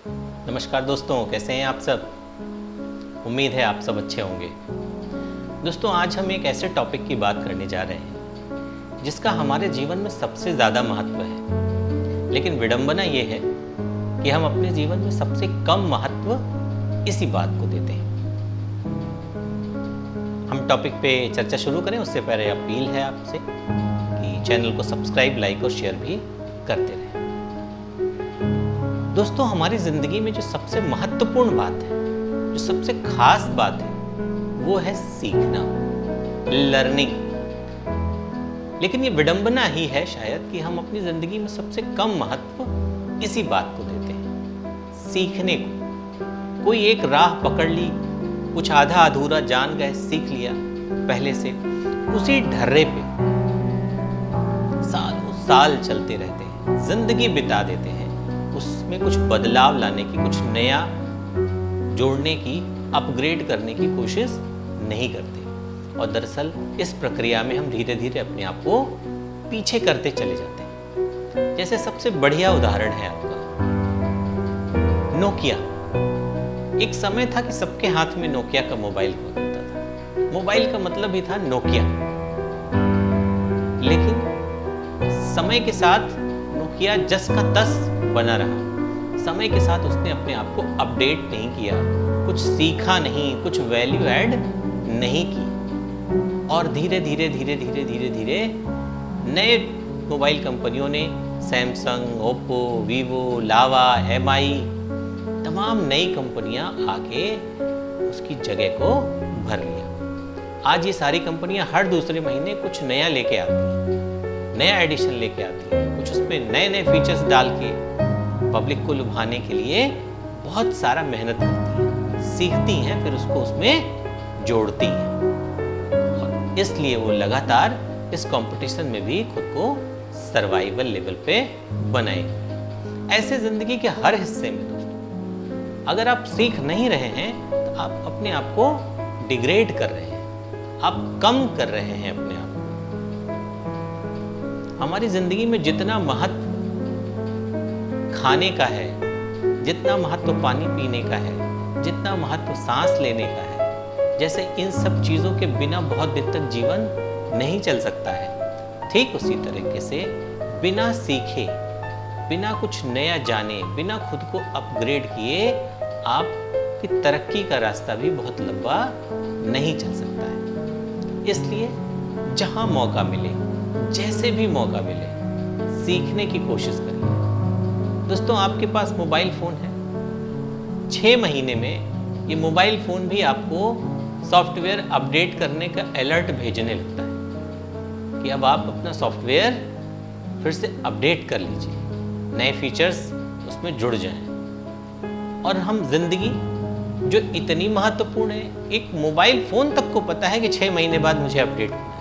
नमस्कार दोस्तों, कैसे हैं आप सब। उम्मीद है आप सब अच्छे होंगे। दोस्तों, आज हम एक ऐसे टॉपिक की बात करने जा रहे हैं जिसका हमारे जीवन में सबसे ज़्यादा महत्व है, लेकिन विडंबना ये है कि हम अपने जीवन में सबसे कम महत्व इसी बात को देते हैं। हम टॉपिक पे चर्चा शुरू करें उससे पहले अपील है आपसे कि चैनल को सब्सक्राइब, लाइक और शेयर भी करते रहें। दोस्तों, हमारी ज़िंदगी में जो सबसे महत्वपूर्ण बात है, जो सबसे खास बात है, वो है सीखना, लर्निंग। लेकिन ये विडंबना ही है शायद कि हम अपनी ज़िंदगी में सबसे कम महत्व इसी बात को देते हैं, सीखने को। कोई एक राह पकड़ ली, कुछ आधा अधूरा जान गए, सीख लिया पहले से, उसी ढर्रे पे सालों साल चलते रहते हैं, जिंदगी बिता देते हैं, उसमें कुछ बदलाव लाने की, कुछ नया जोड़ने की, अपग्रेड करने की कोशिश नहीं करते। और दरअसल इस प्रक्रिया में हम धीरे धीरे अपने आप को पीछे करते चले जाते हैं। जैसे सबसे बढ़िया उदाहरण है आपका नोकिया। एक समय था कि सबके हाथ में नोकिया का मोबाइल हुआ करता था। मोबाइल का मतलब ही था नोकिया। लेकिन समय के साथ नोकिया जस का तस बना रहा। समय के साथ उसने अपने आप को अपडेट नहीं किया, कुछ सीखा नहीं, कुछ वैल्यू ऐड नहीं की। और धीरे धीरे धीरे धीरे धीरे धीरे नए मोबाइल कंपनियों ने सैमसंग, ओप्पो, वीवो, लावा, एमआई, तमाम नई कंपनियां आके उसकी जगह को भर लिया। आज ये सारी कंपनियां हर दूसरे महीने कुछ नया लेके आती हैं, नया एडिशन लेके आती हैं, कुछ उसमें नए नए फीचर्स डाल के पब्लिक को लुभाने के लिए बहुत सारा मेहनत करती हैं, सीखती हैं, फिर उसको उसमें जोड़ती हैं। और इसलिए वो लगातार इस कंपटीशन में भी खुद को सर्वाइवल लेवल पे बनाए हुए। ऐसे जिंदगी के हर हिस्से में दोस्तों, अगर आप सीख नहीं रहे हैं तो आप अपने आप को डिग्रेड कर रहे हैं, आप कम कर रहे हैं अपने आप को। हमारी जिंदगी में जितना महत्व खाने का है, जितना महत्व पानी पीने का है, जितना महत्व सांस लेने का है, जैसे इन सब चीजों के बिना बहुत दिन तक जीवन नहीं चल सकता है, ठीक उसी तरीके से बिना सीखे, बिना कुछ नया जाने, बिना खुद को अपग्रेड किए आपकी तरक्की का रास्ता भी बहुत लंबा नहीं चल सकता है। इसलिए जहां मौका मिले, जैसे भी मौका मिले, सीखने की कोशिश करिए। दोस्तों, आपके पास मोबाइल फ़ोन है, 6 महीने में ये मोबाइल फ़ोन भी आपको सॉफ्टवेयर अपडेट करने का अलर्ट भेजने लगता है कि अब आप अपना सॉफ्टवेयर फिर से अपडेट कर लीजिए, नए फीचर्स उसमें जुड़ जाएं। और हम जिंदगी जो इतनी महत्वपूर्ण है, एक मोबाइल फ़ोन तक को पता है कि 6 महीने बाद मुझे अपडेट होना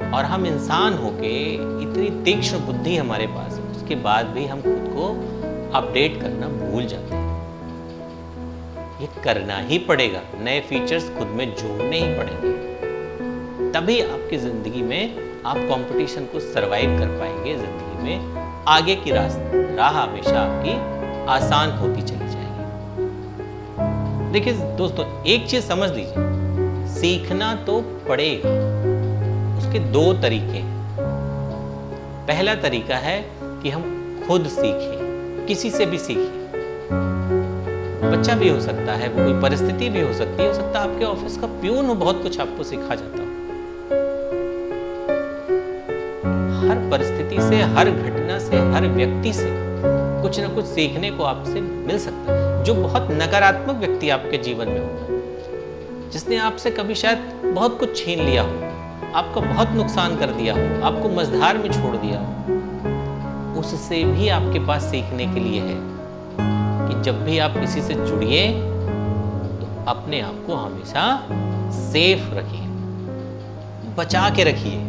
है। और हम इंसान होके इतनी तीक्ष्ण बुद्धि हमारे पास है, उसके बाद भी हम खुद को अपडेट करना भूल जाते हैं। ये करना ही पड़ेगा, नए फीचर्स खुद में जोड़ने ही पड़ेंगे, तभी आपकी जिंदगी में आप कंपटीशन को सरवाइव कर पाएंगे। जिंदगी में आगे की राह हमेशा आपकी आसान होती चली जाएगी। देखिए दोस्तों, एक चीज समझ लीजिए, सीखना तो पड़ेगा। उसके 2 तरीके हैं। पहला तरीका है कि हम खुद सीखें, किसी से भी सीखें। बच्चा भी हो सकता है, वो कोई परिस्थिति भी हो सकती है, हो सकता है आपके ऑफिस का प्यून हो, बहुत कुछ आपको सिखा जाता हो। हर परिस्थिति से, हर घटना से, हर व्यक्ति से कुछ ना कुछ सीखने को आपसे मिल सकता है। जो बहुत नकारात्मक व्यक्ति आपके जीवन में होगा, जिसने आपसे कभी शायद बहुत कुछ छीन लिया हो, आपका बहुत नुकसान कर दिया हो, आपको मझधार में छोड़ दिया हो, उससे भी आपके पास सीखने के लिए है कि जब भी आप किसी से जुड़िए तो अपने आप को हमेशा सेफ रखिए, बचा के रखिए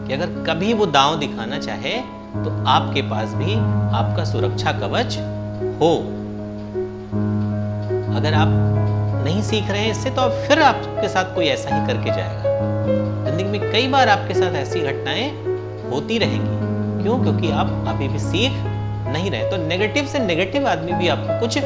कि अगर कभी वो दांव दिखाना चाहे तो आपके पास भी आपका सुरक्षा कवच हो। अगर आप नहीं सीख रहे हैं इससे, तो अब फिर आपके साथ कोई ऐसा ही करके जाएगा। जिंदगी में कई बार आपके साथ ऐसी घटनाएं होती रहेंगी। क्यों? क्योंकि आप अभी भी सीख नहीं रहे। तो नेगेटिव से नेगेटिव आदमी भी आपको कुछ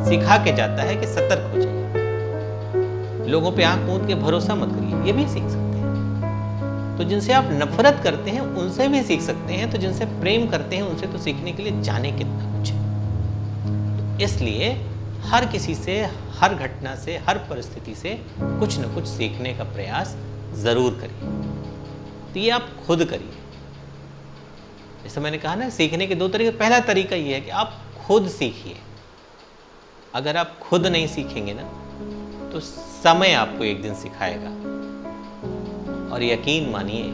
सिखा के जाता है कि सतर्क हो जाइए, लोगों पे आंख मूंद के भरोसा मत करिए, ये भी सीख सकते हैं। तो जिनसे आप नफरत करते हैं उनसे भी सीख सकते हैं, तो जिनसे प्रेम करते हैं उनसे तो सीखने के लिए जाने कितना कुछ है। तो इसलिए हर किसी से, हर घटना से, हर परिस्थिति से कुछ न कुछ सीखने का प्रयास जरूर करिए। तो ये आप खुद करिए। जैसे मैंने कहा ना, सीखने के दो तरीके। पहला तरीका ये है कि आप खुद सीखिए। अगर आप खुद नहीं सीखेंगे ना, तो समय आपको एक दिन सिखाएगा। और यकीन मानिए,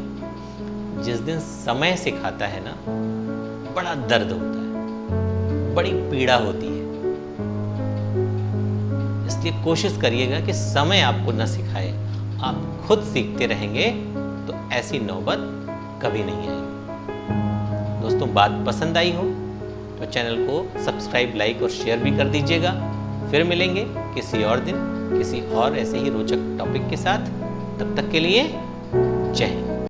जिस दिन समय सिखाता है ना, बड़ा दर्द होता है, बड़ी पीड़ा होती है। इसलिए कोशिश करिएगा कि समय आपको न सिखाए, आप खुद सीखते रहेंगे तो ऐसी नौबत कभी नहीं आएगी। दोस्तों, बात पसंद आई हो तो चैनल को सब्सक्राइब, लाइक और शेयर भी कर दीजिएगा। फिर मिलेंगे किसी और दिन, किसी और ऐसे ही रोचक टॉपिक के साथ। तब तक के लिए जय हिंद।